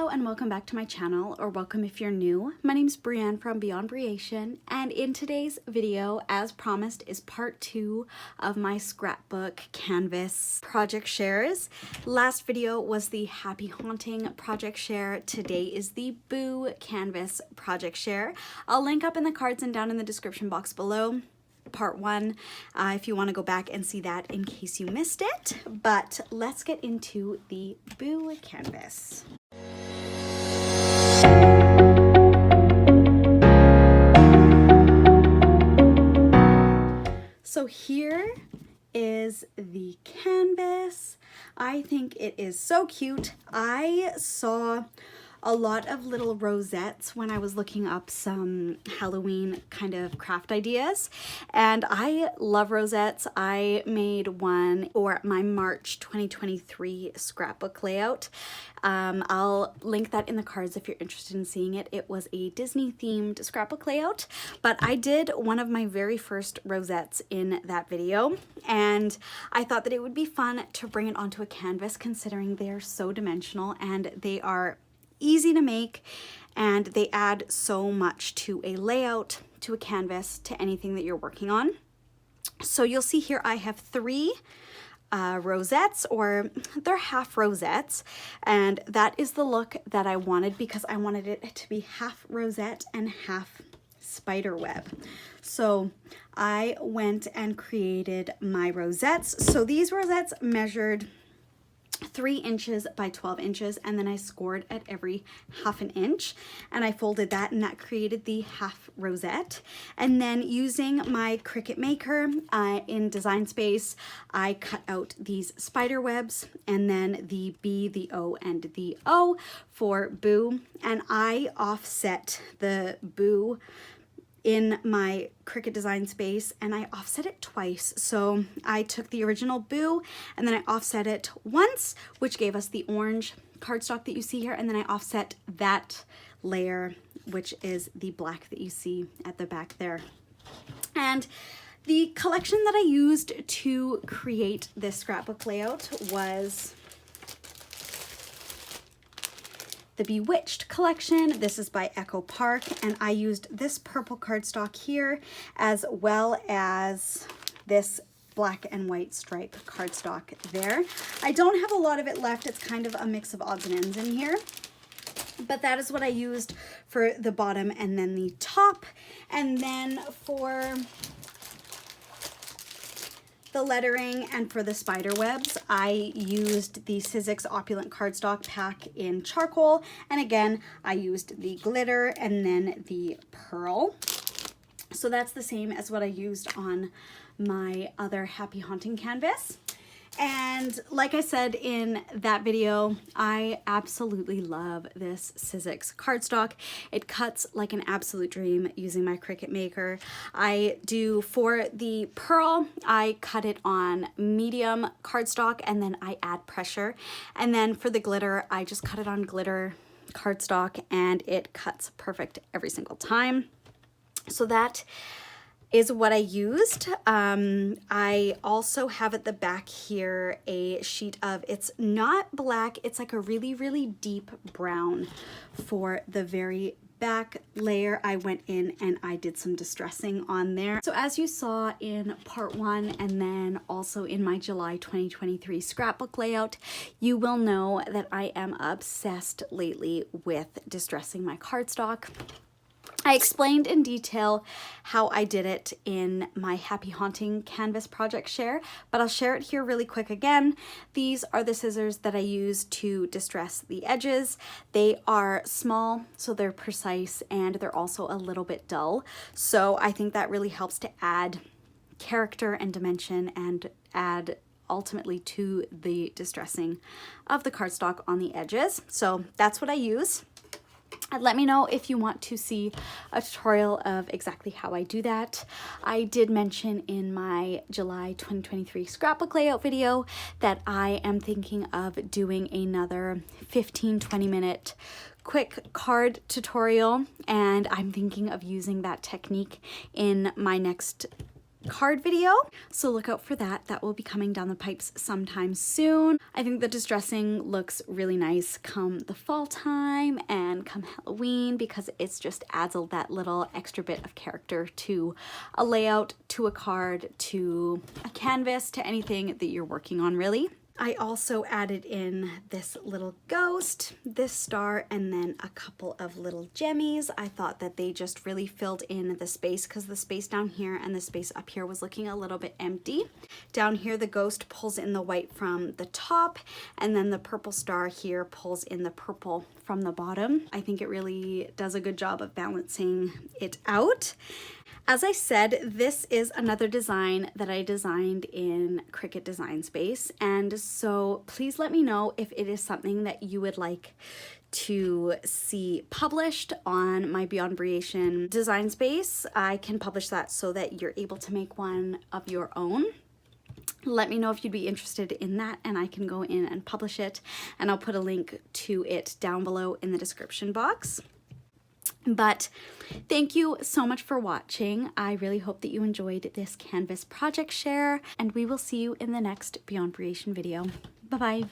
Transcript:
Hello and welcome back to my channel, or welcome if you're new. My name's Brienne from Beyond Breation, and in today's video, as promised, is part 2 of my scrapbook canvas project shares. Last video was the Happy Haunting project share. Today is the Boo canvas project share. I'll link up in the cards and down in the description box below. Part 1 if you want to go back and see that in case you missed it. But let's get into the Boo canvas. So here is the canvas. I think it is so cute. I saw a lot of little rosettes when I was looking up some Halloween kind of craft ideas, and I love rosettes. I made one for my March 2023 scrapbook layout. I'll link that in the cards if you're interested in seeing it. It was a Disney themed scrapbook layout, but I did one of my very first rosettes in that video, and I thought that it would be fun to bring it onto a canvas considering they are so dimensional and they are easy to make, and they add so much to a layout, to a canvas, to anything that you're working on. So you'll see here I have 3 rosettes, or they're half rosettes, and that is the look that I wanted because I wanted it to be half rosette and half spider web. So I went and created my rosettes. So these rosettes measured 3 inches by 12 inches, and then I scored at every half an inch, and I folded that, and that created the half rosette. And then using my Cricut maker in Design Space, I cut out these spider webs, and then the B, the O, and the O for Boo, and I offset the Boo in my Cricut Design Space, and I offset it twice. So I took the original Boo and then I offset it once, which gave us the orange cardstock that you see here, and then I offset that layer, which is the black that you see at the back there. And the collection that I used to create this scrapbook layout was the Bewitched collection. This is by Echo Park, and I used this purple cardstock here as well as this black and white stripe cardstock there. I don't have a lot of it left. It's kind of a mix of odds and ends in here, but that is what I used for the bottom and then the top. And then for the lettering and for the spider webs, I used the Sizzix Oppulent cardstock pack in charcoal, and again I used the glitter and then the pearl. So that's the same as what I used on my other Happy Haunting canvas. And like I said in that video, I absolutely love this Sizzix cardstock. It cuts like an absolute dream using my Cricut maker. I do, for the pearl, I cut it on medium cardstock and then I add pressure. And then for the glitter, I just cut it on glitter cardstock and it cuts perfect every single time. So that is what I used. I also have at the back here a sheet of, it's not black, it's like a really, really deep brown for the very back layer. I went in and I did some distressing on there. So as you saw in part 1 and then also in my July 2023 scrapbook layout, you will know that I am obsessed lately with distressing my cardstock. I explained in detail how I did it in my Happy Haunting canvas project share, but I'll share it here really quick again. These are the scissors that I use to distress the edges. They are small, so they're precise, and they're also a little bit dull. So I think that really helps to add character and dimension and add ultimately to the distressing of the cardstock on the edges. So that's what I use. Let me know if you want to see a tutorial of exactly how I do that. I did mention in my July 2023 scrapbook layout video that I am thinking of doing another 15-20 minute quick card tutorial, and I'm thinking of using that technique in my next card video, so look out for that. That will be coming down the pipes sometime soon. I think the distressing looks really nice come the fall time and come Halloween, because it's just adds that little extra bit of character to a layout, to a card, to a canvas, to anything that you're working on really. I also added in this little ghost, this star, and then a couple of little gemmies. I thought that they just really filled in the space, because the space down here and the space up here was looking a little bit empty. Down here the ghost pulls in the white from the top, and then the purple star here pulls in the purple from the bottom. I think it really does a good job of balancing it out. As I said, this is another design that I designed in Cricut Design Space, and so please let me know if it is something that you would like to see published on my Beyond Creation Design Space. I can publish that so that you're able to make one of your own. Let me know if you'd be interested in that, and I can go in and publish it, and I'll put a link to it down below in the description box. But thank you so much for watching. I really hope that you enjoyed this canvas project share, and we will see you in the next Beyond Creation video. Bye-bye.